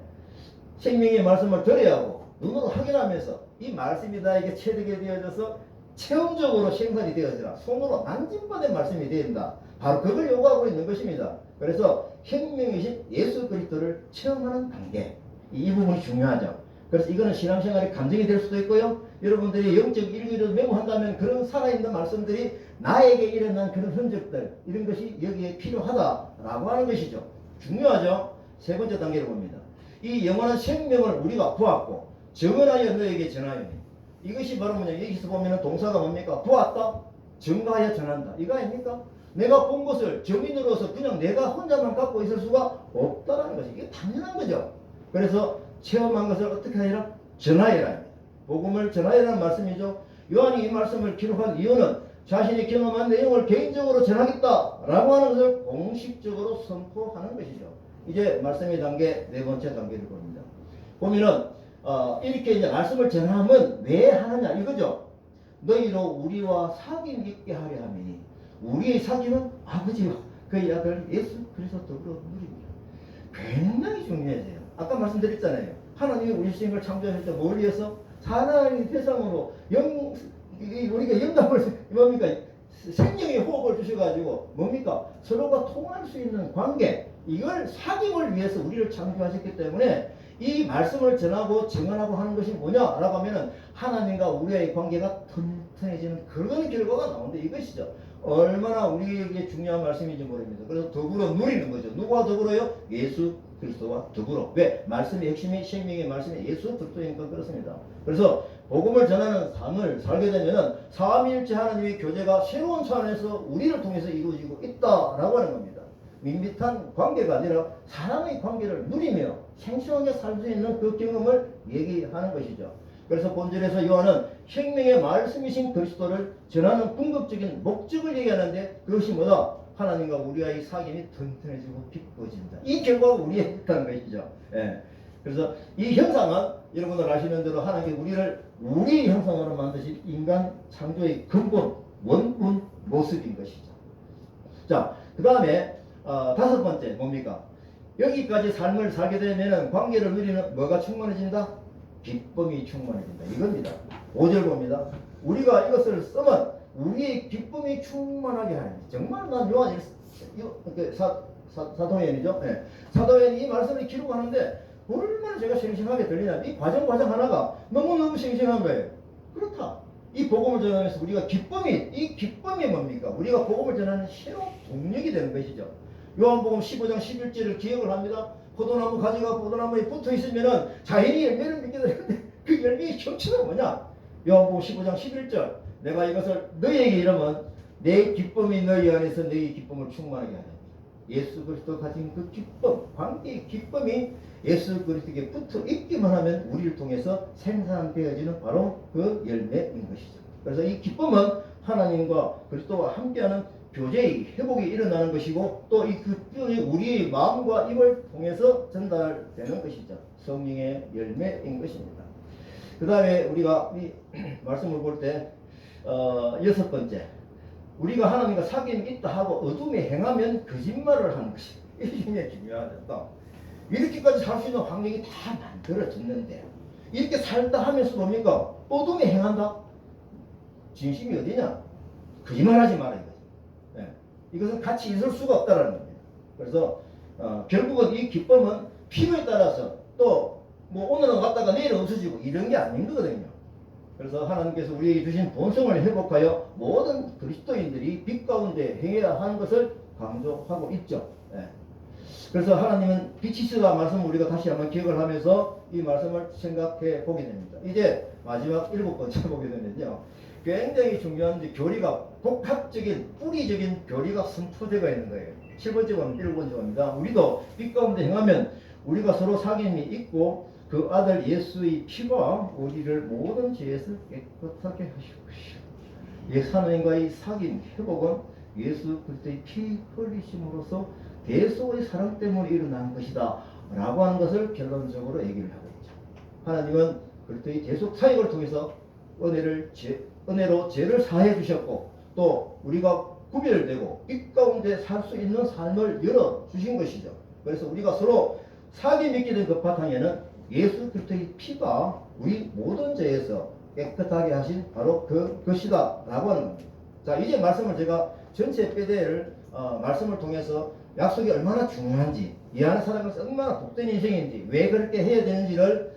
생명의 말씀을 들어야 하고 눈으로 확인하면서 이 말씀이 나에게 체득이 되어져서 체험적으로 생산이 되어지라 손으로 만진 바된 말씀이 된다. 바로 그걸 요구하고 있는 것입니다. 그래서 생명이신 예수 그리스도를 체험하는 단계 이 부분이 중요하죠. 그래서 이거는 신앙생활의 감정이 될 수도 있고요. 여러분들이 영적 일기를 메모한다면 그런 살아있는 말씀들이 나에게 일어난 그런 흔적들 이런 것이 여기에 필요하다라고 하는 것이죠. 중요하죠. 세 번째 단계를 봅니다. 이 영원한 생명을 우리가 보았고 증언하여 너에게 전하였니. 이것이 바로 뭐냐. 여기서 보면 동사가 뭡니까? 보았다, 증거하여 전한다. 이거 아닙니까? 내가 본 것을 증인으로서 그냥 내가 혼자만 갖고 있을 수가 없다는 것이 이게 당연한 거죠. 그래서 체험한 것을 어떻게 하리라? 전하여라. 복음을 전하여라는 말씀이죠. 요한이 이 말씀을 기록한 이유는 자신이 경험한 내용을 개인적으로 전하겠다라고 하는 것을 공식적으로 선포하는 것이죠. 이제 말씀의 단계 네 번째 단계를 봅니다. 보면은 이렇게 이제 말씀을 전하면 왜 하느냐 이거죠. 너희로 우리와 사귐 있게 하려 함이니 우리의 사귐은 아버지와 그의 아들 예수 그리스도로 누립니다. 굉장히 중요해요. 아까 말씀드렸잖아요. 하나님이 우리 생을 창조할 때 뭘 위해서? 하나님의 세상으로 우리가 영감을 뭡니까? 생명의 호흡을 주셔가지고 뭡니까? 서로가 통할 수 있는 관계 이걸 사귐을 위해서 우리를 창조하셨기 때문에 이 말씀을 전하고 증언하고 하는 것이 뭐냐라고 하면은 하나님과 우리의 관계가 튼튼해지는 그런 결과가 나오는데 이것이죠. 얼마나 우리에게 중요한 말씀인지 모릅니다. 그래서 더불어 누리는 거죠. 누구와 더불어요? 예수 그리스도와 더불어. 왜? 말씀의 핵심이 생명의 말씀이 예수 그리스도이니까 그렇습니다. 그래서 복음을 전하는 삶을 살게 되면은 삼위일체 하나님의 교제가 새로운 차원에서 우리를 통해서 이루어지고 있다라고 하는 겁니다. 밋밋한 관계가 아니라 사랑의 관계를 누리며 생생하게 살 수 있는 그 경험을 얘기하는 것이죠. 그래서 본절에서 요한은 생명의 말씀이신 그리스도를 전하는 궁극적인 목적을 얘기하는데 그것이 뭐다? 하나님과 우리와의 사귐이 튼튼해지고 깊어진다. 이 결과가 우리에 있다는 것이죠. 예. 그래서 이 형상은 여러분들 아시는 대로 하나님께 우리를 우리 형상으로 만드신 인간 창조의 근본, 원본 모습인 것이죠. 자, 그 다음에 다섯 번째 뭡니까? 여기까지 삶을 살게 되면 관계를 누리는 뭐가 충만해진다? 기쁨이 충만해진다. 이겁니다. 5절 봅니다. 우리가 이것을 쓰면 우리의 기쁨이 충만하게 하니. 정말 난 요한 사도행전이죠. 네. 사도행전 이 말씀을 기록하는데 얼마나 제가 생생하게 들리냐. 이 과정 하나가 너무너무 생생한 거예요. 그렇다. 이 복음을 전하면서 우리가 이 기쁨이 뭡니까? 우리가 복음을 전하는 새로운 동력이 되는 것이죠. 요한복음 15장 11절을 기억을 합니다. 포도나무 가지가 포도나무에 붙어 있으면은 자연히 열매를 맺게 되는데 그 열매의 정체는 뭐냐? 요한복음 15장 11절 내가 이것을 너희에게 이르면 내 기쁨이 너희 안에서 너희 기쁨을 충만하게 하라. 예수 그리스도 가진 그 기쁨, 관계의 기쁨이 예수 그리스도에게 붙어 있기만 하면 우리를 통해서 생산되어지는 바로 그 열매인 것이죠. 그래서 이 기쁨은 하나님과 그리스도와 함께하는 교제의 회복이 일어나는 것이고 또 이 기쁨이 우리의 마음과 입을 통해서 전달되는 것이죠. 성령의 열매인 것입니다. 그 다음에 우리가 이 말씀을 볼 때 여섯 번째 우리가 하나님과 사귐이 있다 하고 어둠에 행하면 거짓말을 하는 것이 이게 굉장히 중요하다. 이렇게까지 살 수 있는 환경이 다 만들어졌는데 이렇게 살다 하면서 뭡니까? 어둠에 행한다? 진심이 어디냐? 거짓말하지 마라 이거지. 네. 이것은 같이 있을 수가 없다라는 겁니다. 그래서 결국은 이 기쁨은 필요에 따라서 또 뭐 오늘은 왔다가 내일은 없어지고 이런 게 아닌 거거든요. 그래서 하나님께서 우리에게 주신 본성을 회복하여 모든 그리스도인들이 빛 가운데 행해야 하는 것을 강조하고 있죠. 네. 그래서 하나님은 빛이시다 말씀을 우리가 다시 한번 기억을 하면서 이 말씀을 생각해 보게 됩니다. 이제 마지막 일곱 번째 보게 되면요. 굉장히 중요한 교리가 복합적인 뿌리적인 교리가 선포되어 있는 거예요. 7번째 보면 1번째 봅니다. 우리도 빛 가운데 행하면 우리가 서로 사귐이 있고 그 아들 예수의 피가 우리를 모든 죄에서 깨끗하게 하실 것이요. 하나님과의 사귐 회복은 예수 그리스도의 피 흘리심으로써 대속의 사랑 때문에 일어난 것이다 라고 하는 것을 결론적으로 얘기를 하고 있죠. 하나님은 그리스도의 대속 사역을 통해서 은혜로 죄를 사해 주셨고 또 우리가 구별되고 빛 가운데 살 수 있는 삶을 열어 주신 것이죠. 그래서 우리가 서로 사귐 있게 된 그 바탕에는 예수 그리스도의 피가 우리 모든 죄에서 깨끗하게 하신 바로 그것이다 라고 하는 겁니다. 자, 이제 말씀을 제가 전체 빼대를 말씀을 통해서 약속이 얼마나 중요한지 이해하는 사람으로서 얼마나 복된 인생인지 왜 그렇게 해야 되는지를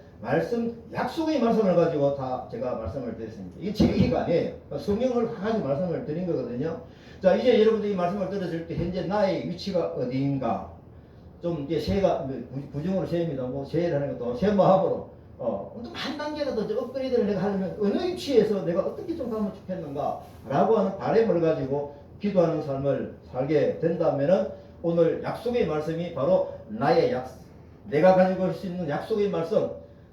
약속의 말씀을 가지고 다 제가 말씀을 드렸습니다. 이게 제 얘기가 아니에요. 성경을 가지고 말씀을 드린 거거든요. 자, 이제 여러분들이 이 말씀을 들으실 때 현재 나의 위치가 어디인가 좀 이제 세가 부정으로 세입니다. 뭐 세를 하는 것도 세 마음으로 좀 한 단계라도 좀 업그레이드를 내가 하려면 어느 위치에서 내가 어떻게 좀 하면 좋겠는가 라고 하는 바람을 가지고 기도하는 삶을 살게 된다면은 오늘 약속의 말씀이 바로 내가 가지고 올 수 있는 약속의 말씀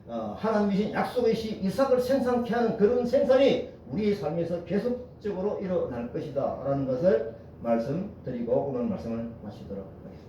하나님이신 약속의 시 이삭을 생산케 하는 그런 생산이 우리의 삶에서 계속적으로 일어날 것이다 라는 것을 말씀드리고 오늘 말씀을 마치도록 하겠습니다.